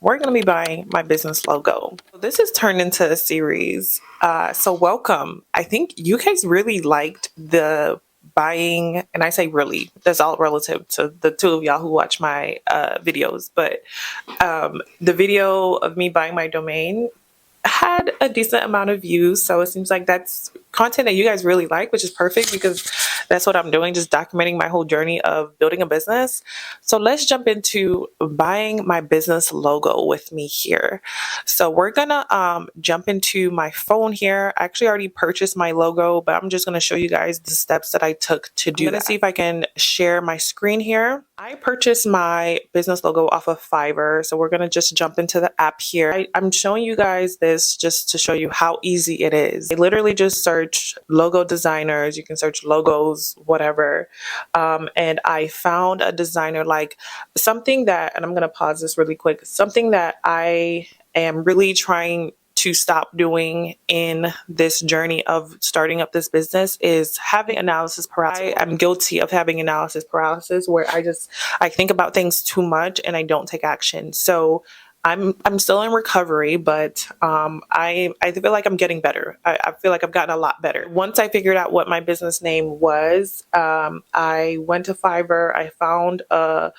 we're going to be buying my business logo. This has turned into a series. So welcome. I think you guys really liked the buying, and I say really, that's all relative to the two of y'all who watch my videos, but the video of me buying my domain had a decent amount of views, so it seems like that's content that you guys really like, which is perfect because that's what I'm doing, just documenting my whole journey of building a business. So let's jump into buying my business logo with me here. So we're gonna jump into my phone here. I actually already purchased my logo, but I'm just gonna show you guys the steps that I took to do that. I'm gonna see if I can share my screen here. I purchased my business logo off of Fiverr, so we're gonna just jump into the app here. I'm showing you guys this just to show you how easy it is. I literally just search logo designers. You can search logos, whatever, and I found a designer, like something that, and I'm gonna pause this really quick, something that I am really trying to stop doing in this journey of starting up this business is having analysis paralysis. I'm guilty of having analysis paralysis where I think about things too much and I don't take action. So I'm still in recovery, but I feel like I'm getting better. I feel like I've gotten a lot better. Once I figured out what my business name was, I went to Fiverr. I found a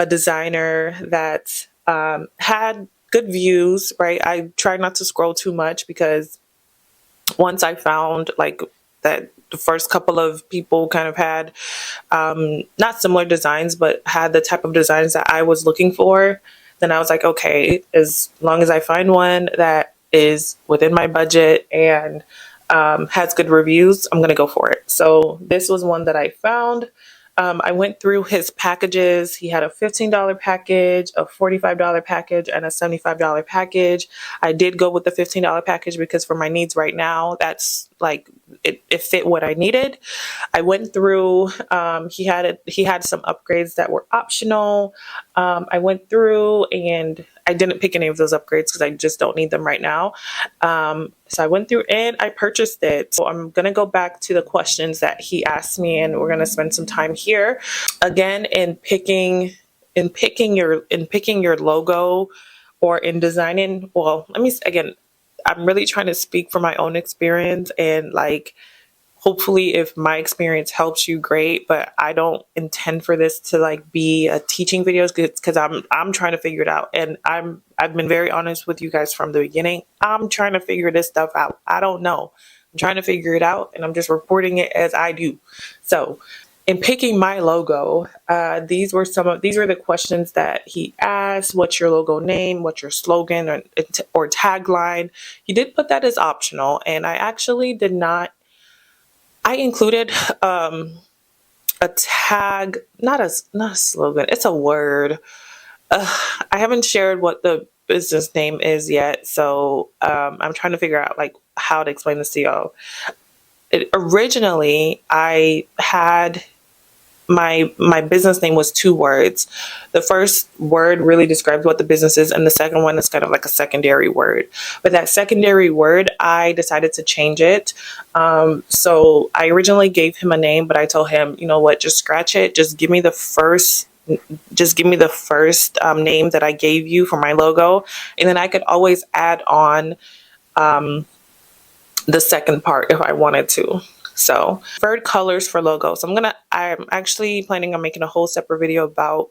designer that had good views, right? I tried not to scroll too much because once I found like that the first couple of people kind of had not similar designs, but had the type of designs that I was looking for, then I was like, okay, as long as I find one that is within my budget and has good reviews, I'm going to go for it. So this was one that I found. I went through his packages. He had a $15 package, a $45 package, and a $75 package. I did go with the $15 package because for my needs right now, that's like it fit what I needed. I went through. He had some upgrades that were optional. I went through and I didn't pick any of those upgrades because I just don't need them right now. So I went through and I purchased it. So I'm gonna go back to the questions that he asked me, and we're gonna spend some time here. Again, in picking your logo, or in designing. Well, again, I'm really trying to speak from my own experience, and like hopefully if my experience helps you, great, but I don't intend for this to like be a teaching video because I'm trying to figure it out, and I've been very honest with you guys from the beginning. I'm trying to figure this stuff out. I don't know. I'm trying to figure it out, and I'm just reporting it as I do. So in picking my logo, these were the questions that he asked. What's your logo name? What's your slogan or tagline? He did put that as optional, and I actually did not. I included a tag, not a slogan. It's a word. I haven't shared what the business name is yet, so I'm trying to figure out like how to explain this to y'all. Originally, I had my business name was two words. The first word really describes what the business is, and the second one is kind of like a secondary word. But that secondary word, I decided to change it. So I originally gave him a name, but I told him, you know what, just scratch it. Just give me the first name that I gave you for my logo, and then I could always add on the second part if I wanted to. So preferred colors for logos. I'm actually planning on making a whole separate video about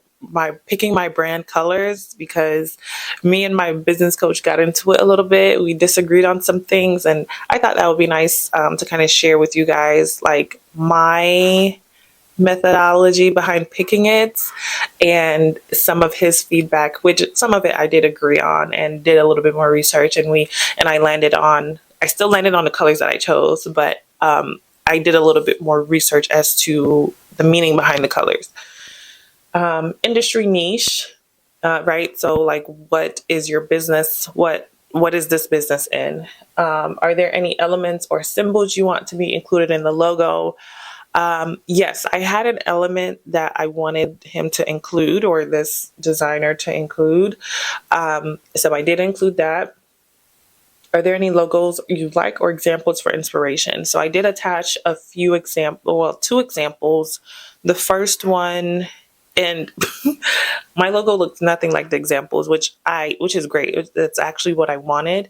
picking my brand colors, because me and my business coach got into it a little bit. We disagreed on some things, and I thought that would be nice to kind of share with you guys like my methodology behind picking it and some of his feedback, which some of it I did agree on and did a little bit more research, and I still landed on the colors that I chose, but I did a little bit more research as to the meaning behind the colors. Industry niche, right? So like, what is your business? What is this business in? Are there any elements or symbols you want to be included in the logo? Yes, I had an element that I wanted him to include, or this designer to include. So I did include that. Are there any logos you like or examples for inspiration? So I did attach two examples. The first one And my logo looks nothing like the examples, which is great. That's actually what I wanted.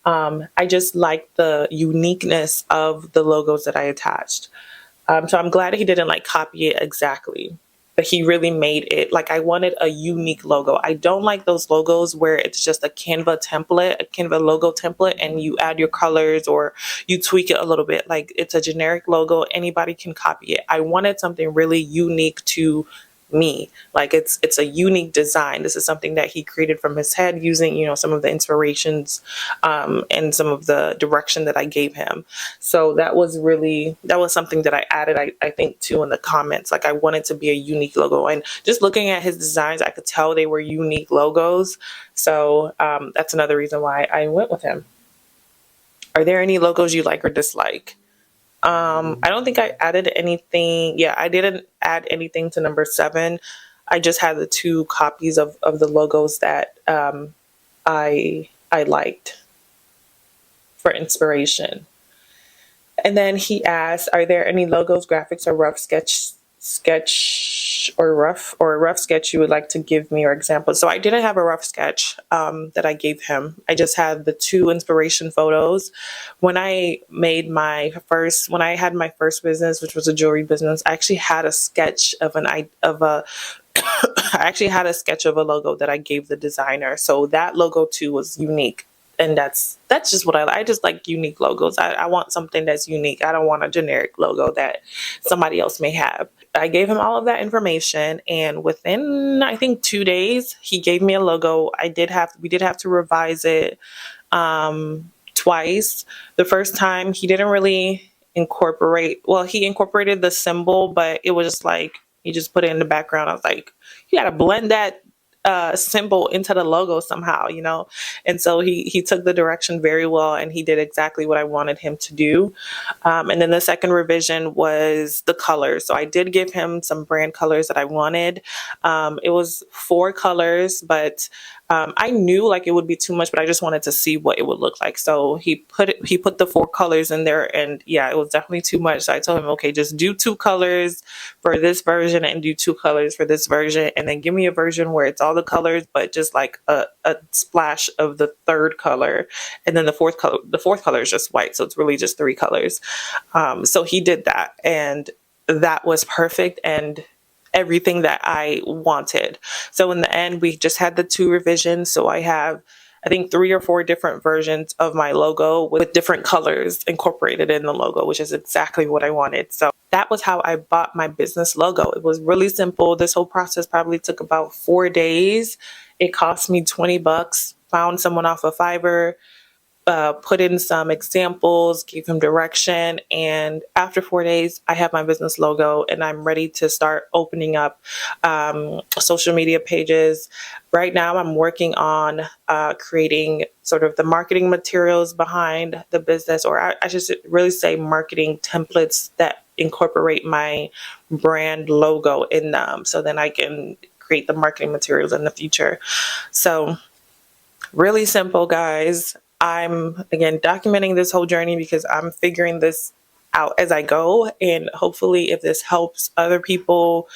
I just like the uniqueness of the logos that I attached. So I'm glad he didn't like copy it exactly, but he really made it like I wanted a unique logo. I don't like those logos where it's just a Canva logo template, and you add your colors or you tweak it a little bit. Like it's a generic logo, anybody can copy it. I wanted something really unique to me. Like it's a unique design. This is something that he created from his head using, some of the inspirations and some of the direction that I gave him. So that was something that I added, I think, too, in the comments. Like I wanted to be a unique logo, and just looking at his designs, I could tell they were unique logos. So that's another reason why I went with him. Are there any logos you like or dislike? I don't think I added anything. Yeah, I didn't add anything to number 7. I just had the 2 copies of the logos that I liked for inspiration. And then he asked, "Are there any logos, graphics, or rough sketch you would like to give me or examples?" So I didn't have a rough sketch that I gave him. I just had the 2 inspiration photos. When I had my first business, which was a jewelry business, I actually had a sketch I actually had a sketch of a logo that I gave the designer. So that logo too was unique. And that's just what I just like unique logos. I want something that's unique. I don't want a generic logo that somebody else may have. I gave him all of that information, and within I think 2 days, he gave me a logo. We did have to revise it twice. The first time he didn't really he incorporated the symbol, but it was just like he just put it in the background. I was like, you gotta blend that symbol into the logo somehow. And so he took the direction very well, and he did exactly what I wanted him to do. And then the second revision was the colors. So I did give him some brand colors that I wanted. It was 4 colors, but I knew like it would be too much, but I just wanted to see what it would look like. So he put the 4 colors in there, and yeah, it was definitely too much. So I told him, okay, just do 2 colors for this version and do 2 colors for this version, and then give me a version where it's all the colors, but just like a splash of the 3rd color, and then the fourth color is just white, so it's really just 3 colors. So he did that, and that was perfect and everything that I wanted. So in the end, we just had the 2 revisions. So I have, I think, 3 or 4 different versions of my logo with different colors incorporated in the logo, which is exactly what I wanted. So that was how I bought my business logo. It was really simple. This whole process probably took about 4 days. It cost me $20. Found someone off of Fiverr, put in some examples, gave him direction, and after 4 days, I have my business logo, and I'm ready to start opening up social media pages. Right now, I'm working on creating sort of the marketing materials behind the business, or I should really say marketing templates that incorporate my brand logo in them, so then I can create the marketing materials in the future. So really simple, guys. I'm again documenting this whole journey because I'm figuring this out as I go, and hopefully if this helps other people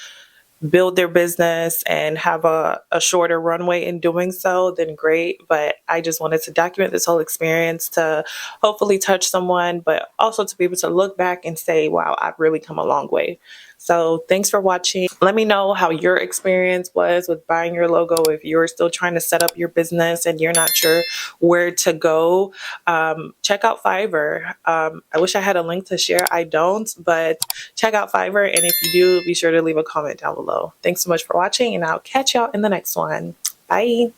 build their business and have a shorter runway in doing so, then great. But I just wanted to document this whole experience to hopefully touch someone, but also to be able to look back and say, wow, I've really come a long way. So thanks for watching. Let me know how your experience was with buying your logo. If you're still trying to set up your business and you're not sure where to go, check out Fiverr. I wish I had a link to share. I don't, but check out Fiverr. And if you do, be sure to leave a comment down below. Thanks so much for watching, and I'll catch y'all in the next one. Bye.